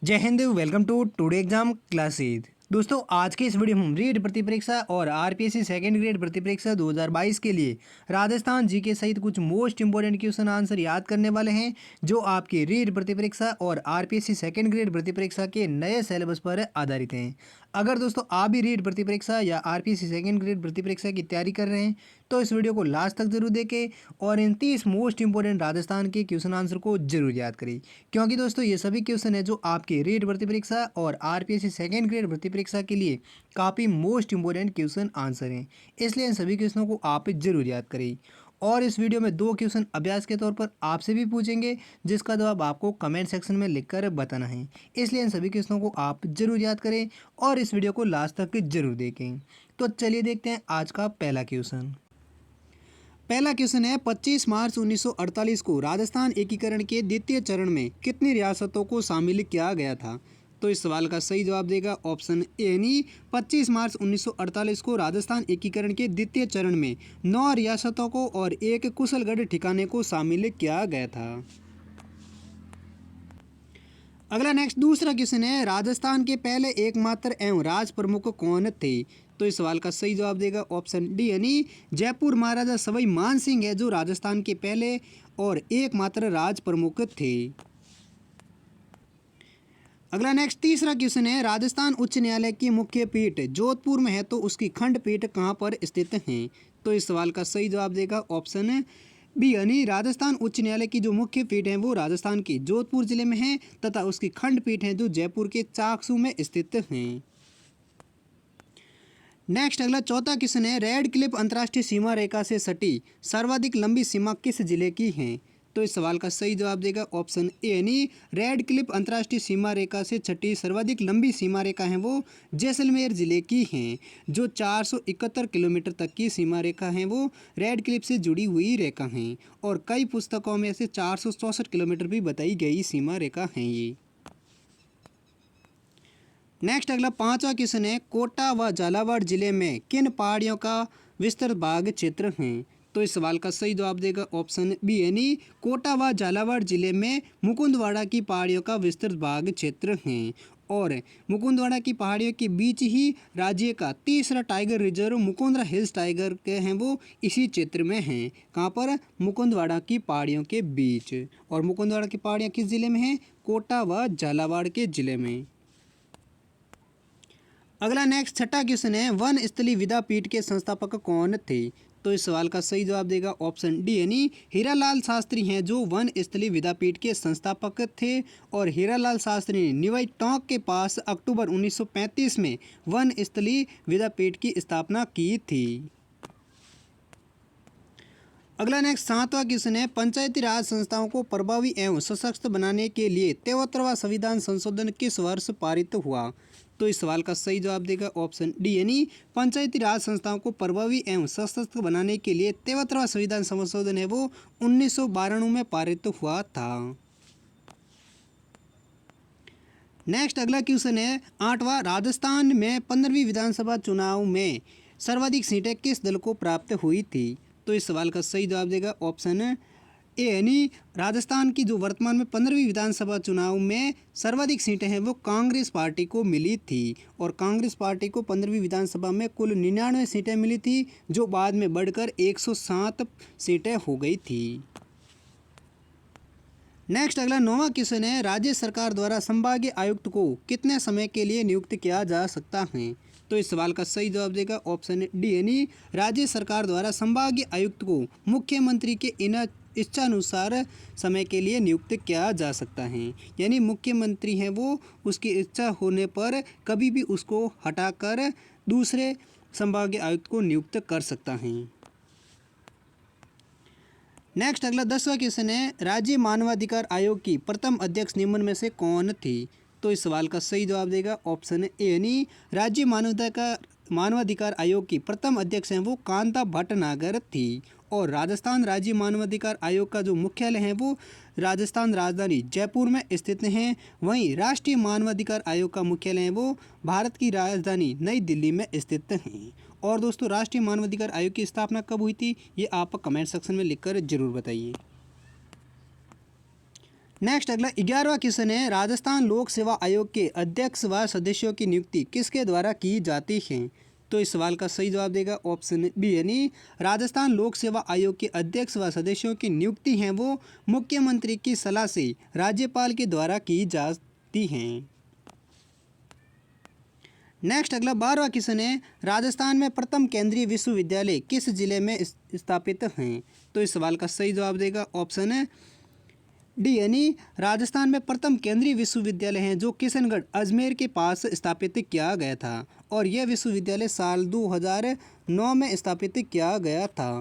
जय हिंद। Welcome to today exam classes. दोस्तों आज के इस वीडियो में हम रीट प्रति परीक्षा और आरपीएससी सेकंड ग्रेड प्रति परीक्षा 2022 के लिए राजस्थान जीके सहित कुछ मोस्ट इंपोर्टेंट क्वेश्चन आंसर याद करने वाले हैं जो आपके रीट प्रति परीक्षा और आरपीएससी सेकंड ग्रेड प्रति परीक्षा के नए सिलेबस पर आधारित हैं। अगर दोस्तों आप भी रीट प्रति परीक्षा या आरपीएससी सेकंड ग्रेड प्रति परीक्षा की तैयारी कर रहे हैं तो इस वीडियो को लास्ट तक जरूर देखें और इन 30 मोस्ट इंपोर्टेंट राजस्थान के क्वेश्चन आंसर को जरूर याद करें, क्योंकि दोस्तों ये सभी क्वेश्चन है जो आपके रीट भर्ती परीक्षा और आरपीएससी सेकंड ग्रेड भर्ती परीक्षा के लिए काफ़ी मोस्ट इंपोर्टेंट क्वेश्चन आंसर हैं। इसलिए इन सभी क्वेश्चनों को आप जरूर याद करें। और इस वीडियो में 2 क्वेश्चन अभ्यास के तौर पर आपसे भी पूछेंगे जिसका जवाब आपको कमेंट सेक्शन में लिखकर बताना है। इसलिए इन सभी क्वेश्चनों को आप जरूर याद करें और इस वीडियो को लास्ट तक जरूर देखें। तो चलिए देखते हैं आज का पहला क्वेश्चन। पहला क्वेश्चन है 25 मार्च 1948 को राजस्थान एकीकरण के द्वितीय चरण में कितनी रियासतों को शामिल किया गया था? तो इस सवाल का सही जवाब देगा ऑप्शन ए यानी 25 मार्च 1948 को राजस्थान एकीकरण के द्वितीय चरण में 9 रियासतों को और एक कुशलगढ़ ठिकाने को शामिल किया गया था। अगला नेक्स्ट दूसरा क्वेश्चन है राजस्थान के पहले एकमात्र एवं राज प्रमुख कौन थे? तो इस सवाल का सही जवाब देगा ऑप्शन डी यानी जयपुर महाराजा सवाई मान सिंह है जो राजस्थान के पहले और एकमात्र राज प्रमुख थे। अगला नेक्स्ट तीसरा क्वेश्चन है राजस्थान उच्च न्यायालय की मुख्य पीठ जोधपुर में है तो उसकी खंडपीठ कहाँ पर स्थित है? तो इस सवाल का सही जवाब देगा ऑप्शन बी यानी राजस्थान उच्च न्यायालय की जो मुख्य पीठ है वो राजस्थान के जोधपुर जिले में है तथा उसकी खंडपीठ है जो जयपुर के चाकसू में स्थित है। नेक्स्ट अगला चौथा क्वेश्चन है रेड क्लिफ अंतर्राष्ट्रीय सीमा रेखा से सटी सर्वाधिक लंबी सीमा किस जिले की है? तो इस सवाल का सही जवाब देगा ऑप्शन ए यानी रेड क्लिफ अंतर्राष्ट्रीय सीमा रेखा से छठी सर्वाधिक लंबी सीमा रेखा है वो जैसलमेर जिले की है जो 471 किलोमीटर तक की सीमा रेखा है वो रेड क्लिफ से जुड़ी हुई रेखा है और कई पुस्तकों में से 464 किलोमीटर भी बताई गई सीमा रेखा है ये। नेक्स्ट अगला पांचवा क्वेश्चन है कोटा व झालावाड़ जिले में किन पहाड़ियों का विस्तृत भाग क्षेत्र है? तो इस सवाल का सही जवाब देगा ऑप्शन बी यानी कोटा व झालावाड़ जिले में मुकुंदवाड़ा की पहाड़ियों का विस्तृत भाग क्षेत्र है और मुकुंदवाड़ा की पहाड़ियों के बीच ही राज्य का तीसरा tiger reserve Mukundra hills tiger के हैं वो इसी क्षेत्र में हैं। कहाँ पर? मुकुंदवाड़ा की पहाड़ियों के बीच। और मुकुंदवाड़ा की पहाड़ियाँ किस जिले में हैं? कोटा व झालावाड़ के जिले में। अगला नेक्स्ट छठा क्वेश्चन है वन स्थली विद्यापीठ के संस्थापक कौन थे? तो इस सवाल का सही जवाब देगा ऑप्शन डी यानी हीरालाल शास्त्री हैं जो वन स्थली विद्यापीठ के संस्थापक थे और हीरालाल शास्त्री ने निवाई टोंक के पास अक्टूबर 1935 में वन स्थली विद्यापीठ की स्थापना की थी। अगला नेक्स्ट सातवां क्वेश्चन है पंचायती राज संस्थाओं को प्रभावी एवं सशक्त बनाने के लिए 73वां संविधान संशोधन किस वर्ष पारित हुआ? तो इस सवाल का सही जवाब देगा ऑप्शन डी यानी पंचायती राज संस्थाओं को प्रभावी एवं सशक्त बनाने के लिए 73वां संविधान संशोधन है वो 1992 में पारित हुआ था। नेक्स्ट अगला क्वेश्चन है आठवां राजस्थान में 15वीं विधानसभा चुनाव में सर्वाधिक सीटें किस दल को प्राप्त हुई थी? तो इस सवाल का सही जवाब देगा ऑप्शन ए यानी राजस्थान की जो वर्तमान में 15वीं विधानसभा चुनाव में सर्वाधिक सीटें हैं वो कांग्रेस पार्टी को मिली थी और कांग्रेस पार्टी को 15वीं विधानसभा में कुल 99 सीटें मिली थी जो बाद में बढ़कर 107 सीटें हो गई थी। नेक्स्ट अगला 9वां क्वेश्चन है राज्य सरकार द्वारा संभागीय आयुक्त को कितने समय के लिए नियुक्त किया जा सकता है? तो इस सवाल का सही जवाब देगा ऑप्शन डी यानी राज्य सरकार द्वारा संभागीय आयुक्त को मुख्यमंत्री के इच्छानुसार समय के लिए नियुक्त किया जा सकता है। यानी मुख्यमंत्री हैं वो उसकी इच्छा होने पर कभी भी उसको हटाकर दूसरे संभागीय आयुक्त को नियुक्त कर सकता है। नेक्स्ट अगला 10वां क्वेश्चन है राज्य मानवाधिकार आयोग की प्रथम अध्यक्ष निम्न में से कौन थी? तो इस सवाल का सही जवाब देगा ऑप्शन ए यानी राज्य मानवाधिकार आयोग की प्रथम अध्यक्ष हैं वो कांता भटनागर थी और राजस्थान राज्य मानवाधिकार आयोग का जो मुख्यालय है वो राजस्थान राजधानी जयपुर में स्थित है। वहीं राष्ट्रीय मानवाधिकार आयोग का मुख्यालय है वो भारत की राजधानी नई दिल्ली में स्थित है। और दोस्तों राष्ट्रीय मानवाधिकार आयोग की स्थापना कब हुई थी ये आप कमेंट सेक्शन में लिखकर जरूर बताइए। नेक्स्ट अगला 11वां क्वेश्चन है, राजस्थान लोक सेवा आयोग के अध्यक्ष व सदस्यों की नियुक्ति किसके द्वारा की जाती है? तो इस सवाल का सही जवाब देगा ऑप्शन बी, यानी राजस्थान लोक सेवा आयोग के अध्यक्ष व सदस्यों की नियुक्ति है वो मुख्यमंत्री की सलाह से राज्यपाल के द्वारा की जाती हैं। नेक्स्ट अगला 12वां क्वेश्चन है, राजस्थान में प्रथम केंद्रीय विश्वविद्यालय किस जिले में स्थापित हैं? तो इस सवाल का सही जवाब देगा ऑप्शन है डी, यानी राजस्थान में प्रथम केंद्रीय विश्वविद्यालय है जो किशनगढ़ अजमेर के पास स्थापित किया गया था और यह विश्वविद्यालय साल 2009 में स्थापित किया गया था।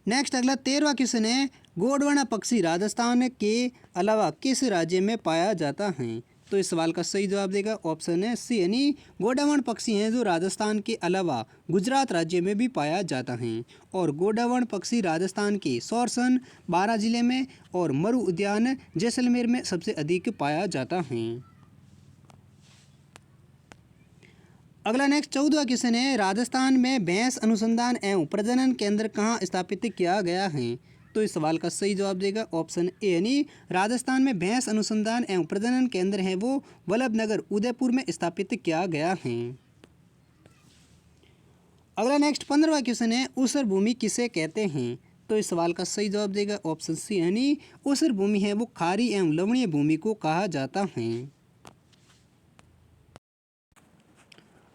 नेक्स्ट अगला 13वां क्वेश्चन है, गोंडवाना पक्षी राजस्थान के अलावा किस राज्य में पाया जाता है? तो इस सवाल का सही जवाब देगा ऑप्शन है सी, यानी गोंडवाना पक्षी हैं जो राजस्थान के अलावा गुजरात राज्य में भी पाया जाता है और गोंडवाना पक्षी राजस्थान के सोरसन, बारां जिले में और मरु उद्यान जैसलमेर में सबसे अधिक पाया जाता है। अगला नेक्स्ट 14वां क्वेश्चन है, राजस्थान में भैंस अनुसंधान एवं प्रजनन केंद्र कहाँ स्थापित किया गया है? तो इस सवाल का सही जवाब देगा ऑप्शन ए, यानी राजस्थान में भैंस अनुसंधान एवं प्रजनन केंद्र है वो वल्लभनगर उदयपुर में स्थापित किया गया है। अगला नेक्स्ट 15वां क्वेश्चन है, ऊसर भूमि किसे कहते हैं? तो इस सवाल का सही जवाब देगा ऑप्शन सी, यानी ऊसर भूमि है वो खारी एवं लवणीय भूमि को कहा जाता है।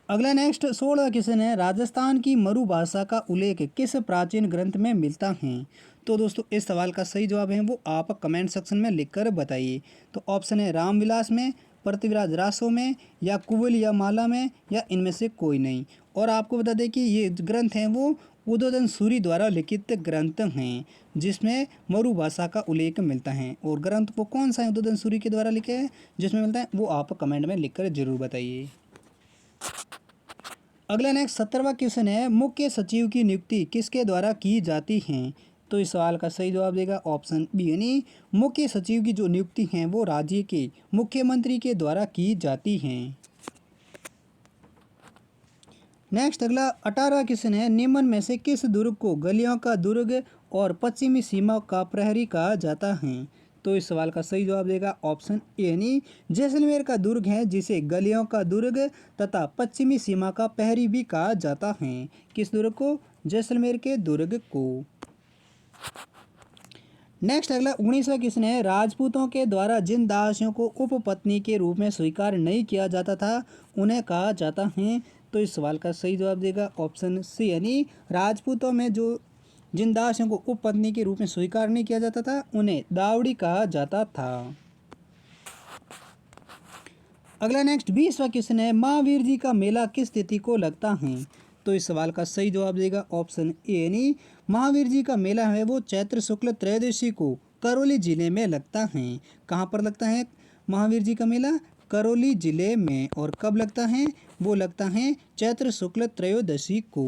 अगला नेक्स्ट 16वां क्वेश्चन है, राजस्थान की मरु भाषा का उल्लेख किस प्राचीन ग्रंथ में मिलता है? तो दोस्तों इस सवाल का सही जवाब है वो आप कमेंट सेक्शन में लिखकर बताइए। तो ऑप्शन है रामविलास में, पृथ्वीराज रासो में, या कुवल या माला में, या इनमें से कोई नहीं। और आपको बता दें कि ये ग्रंथ हैं वो उदोदन सूरी द्वारा लिखित ग्रंथ हैं जिसमें मरु भाषा का उल्लेख मिलता है। और ग्रंथ वो कौन सा है उदोदन सूरी के द्वारा लिखे हैं जिसमें मिलता है वो आप कमेंट में लिखकर जरूर बताइए। अगला नेक्स्ट 17वां क्वेश्चन है, मुख्य सचिव की नियुक्ति किसके द्वारा की जाती है? तो इस सवाल का सही जवाब देगा ऑप्शन बी, यानी मुख्य सचिव की जो नियुक्ति है वो राज्य के मुख्यमंत्री के द्वारा की जाती हैं। नेक्स्ट अगला 18वां क्वेश्चन है, निम्न में से किस दुर्ग को गलियों का दुर्ग और पश्चिमी सीमा का प्रहरी कहा जाता है? तो इस सवाल का सही जवाब देगा ऑप्शन ए, यानी जैसलमेर का दुर्ग है जिसे गलियों का दुर्ग तथा पश्चिमी सीमा का प्रहरी भी कहा जाता है। किस दुर्ग को? जैसलमेर के दुर्ग को। नेक्स्ट अगला 19वां क्वेश्चन है, राजपूतों के द्वारा जिन दासियों को उपपत्नी के रूप में स्वीकार नहीं किया जाता था उन्हें कहा जाता है। तो इस सवाल का सही जवाब देगा ऑप्शन सी, यानी राजपूतों में जो जिन दासियों को उपपत्नी के रूप में स्वीकार नहीं किया जाता था उन्हें दावड़ी कहा जाता था। अगला नेक्स्ट 20वां क्वेश्चन है, महावीर जी का मेला किस तिथि को लगता है? तो इस सवाल का सही जवाब देगा ऑप्शन ए, यानी महावीर जी का मेला है वो चैत्र शुक्ल त्रयोदशी को करौली जिले में लगता है। कहाँ पर लगता है महावीर जी का मेला? करौली जिले में। और कब लगता है? वो लगता है चैत्र शुक्ल त्रयोदशी को।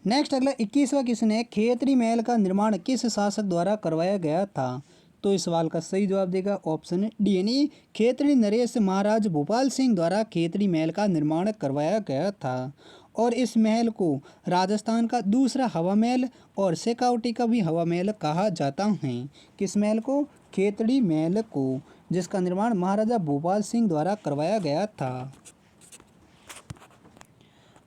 नेक्स्ट अगला 21वां क्वेश्चन है, खेतड़ी महल का निर्माण किस शासक द्वारा करवाया गया था? तो इस सवाल का सही जवाब देगा ऑप्शन डी, यानी खेतड़ी नरेश महाराज भोपाल सिंह द्वारा खेतड़ी महल का निर्माण करवाया गया था। और इस महल को राजस्थान का दूसरा हवा महल और शेखावटी का भी हवा महल कहा जाता है। किस महल को? खेतड़ी महल को, जिसका निर्माण महाराजा भोपाल सिंह द्वारा करवाया गया था।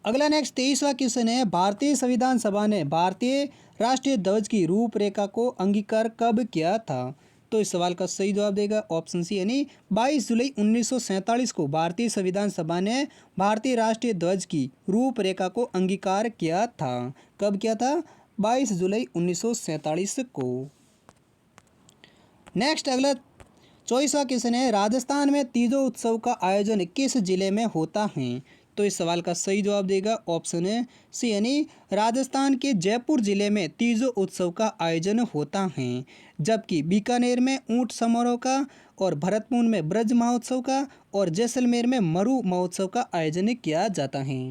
अगला नेक्स्ट 23वां क्वेश्चन है, भारतीय संविधान सभा ने भारतीय राष्ट्रीय ध्वज की रूपरेखा को अंगीकार कब किया था? तो इस सवाल का सही जवाब देगा ऑप्शन सी, यानी 22 जुलाई 1947 को भारतीय संविधान सभा ने भारतीय राष्ट्रीय ध्वज की रूपरेखा को अंगीकार किया था। कब किया था? 22 जुलाई 1947 को। नेक्स्ट अगला 24वां क्वेश्चन है, राजस्थान में तीजों उत्सव का आयोजन किस जिले में होता है? तो इस सवाल का सही जवाब देगा ऑप्शन है सी, यानी राजस्थान के जयपुर जिले में तीजों उत्सव का आयोजन होता है। जबकि बीकानेर में ऊंट समारोह का और भरतपुर में ब्रज महोत्सव का और जैसलमेर में मरु महोत्सव का आयोजन किया जाता है।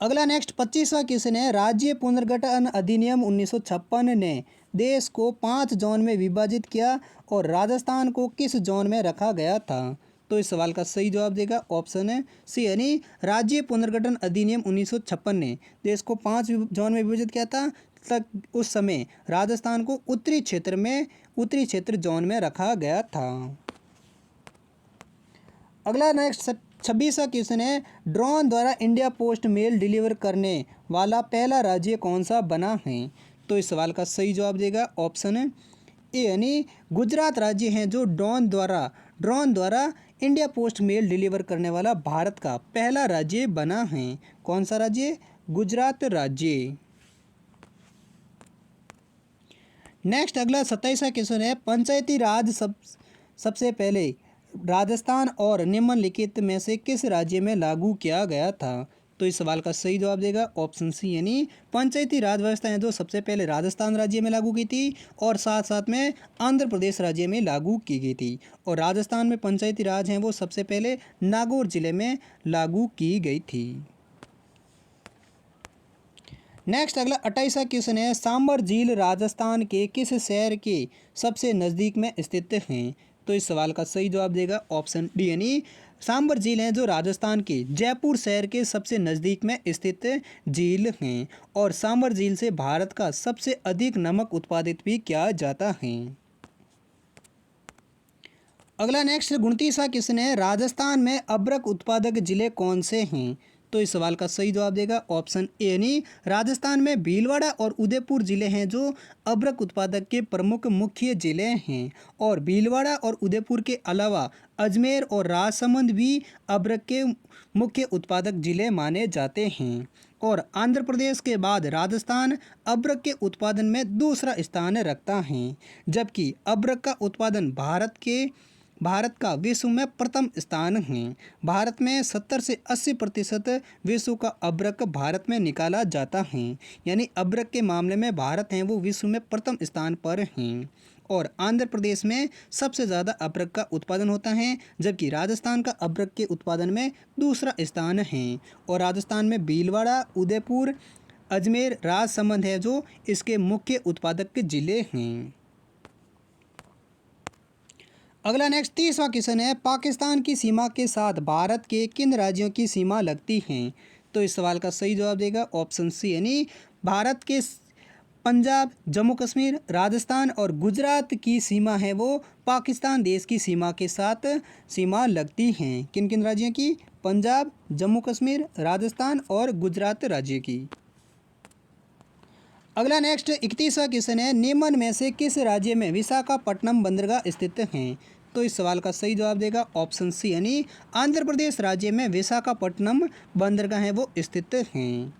अगला नेक्स्ट 25वां क्वेश्चन है, राज्य पुनर्गठन अधिनियम 1956 ने देश को 5 जोन में विभाजित किया और राजस्थान को किस जोन में रखा गया था? तो तो इस सवाल का सही जवाब देगा ऑप्शन है सी यानी राज्य पुनर्गठन अधिनियम 1956 ने देश को 5 जोन में विभाजित किया था। तक उस समय राजस्थान को उत्तरी क्षेत्र जोन में रखा गया था। अगला नेक्स्ट 26वां क्वेश्चन है, ड्रोन द्वारा इंडिया पोस्ट मेल डिलीवर करने वाला पहला राज्य कौन सा बना है? तो इस सवाल का सही जवाब देगा ऑप्शन है ए यानी गुजरात राज्य है जो ड्रोन द्वारा इंडिया पोस्ट मेल डिलीवर करने वाला भारत का पहला राज्य बना है। कौन सा राज्य? गुजरात राज्य। नेक्स्ट अगला 27वां क्वेश्चन है, पंचायती राज सबसे पहले राजस्थान और निम्नलिखित में से किस राज्य में लागू किया गया था? तो इस सवाल का सही जवाब देगा ऑप्शन सी यानी पंचायती राज व्यवस्था है जो सबसे पहले राजस्थान राज्य में लागू की थी और साथ साथ में आंध्र प्रदेश राज्य में लागू की गई थी। और राजस्थान में पंचायती राज है वो सबसे पहले नागौर जिले में लागू की गई थी। नेक्स्ट अगला 28वां क्वेश्चन है, सांबर झील राजस्थान के किस शहर के सबसे नज़दीक में स्थित हैं? तो इस सवाल का सही जवाब देगा ऑप्शन डी यानी सांबर झील है जो राजस्थान के जयपुर शहर के सबसे नज़दीक में स्थित झील हैं और सांबर झील से भारत का सबसे अधिक नमक उत्पादित भी किया जाता है। अगला नेक्स्ट 29वां क्वेश्चन है, राजस्थान में अब्रक उत्पादक जिले कौन से हैं? तो इस सवाल का सही जवाब देगा ऑप्शन ए यानी राजस्थान में भीलवाड़ा और उदयपुर जिले हैं जो अब्रक उत्पादक के प्रमुख मुख्य जिले हैं और भीलवाड़ा और उदयपुर के अलावा अजमेर और राजसमंद भी अब्रक के मुख्य उत्पादक जिले माने जाते हैं। और आंध्र प्रदेश के बाद राजस्थान अब्रक के उत्पादन में दूसरा स्थान रखता है, जबकि अब्रक का उत्पादन भारत का विश्व में प्रथम स्थान है। भारत में 70 से 80% विश्व का अब्रक भारत में निकाला जाता है, यानी अब्रक के मामले में भारत है वो विश्व में प्रथम स्थान पर हैं। और आंध्र प्रदेश में सबसे ज़्यादा अब्रक का उत्पादन होता है, जबकि राजस्थान का अब्रक के उत्पादन में दूसरा स्थान है। और राजस्थान में भीलवाड़ा, उदयपुर, अजमेर, राजसमंद है जो इसके मुख्य उत्पादक जिले हैं। अगला नेक्स्ट 30वां क्वेश्चन है, पाकिस्तान की सीमा के साथ भारत के किन राज्यों की सीमा लगती हैं? तो इस सवाल का सही जवाब देगा ऑप्शन सी यानी भारत के पंजाब, जम्मू कश्मीर, राजस्थान और गुजरात की सीमा है वो पाकिस्तान देश की सीमा के साथ सीमा लगती हैं। किन किन राज्यों की? पंजाब, जम्मू कश्मीर, राजस्थान और गुजरात राज्य की। अगला नेक्स्ट 31वां क्वेश्चन है, निम्न में से किस राज्य में विशाखापट्टनम बंदरगाह स्थित हैं? तो इस सवाल का सही जवाब देगा ऑप्शन सी यानी आंध्र प्रदेश राज्य में विशाखापट्टनम बंदरगाह है वो स्थित हैं।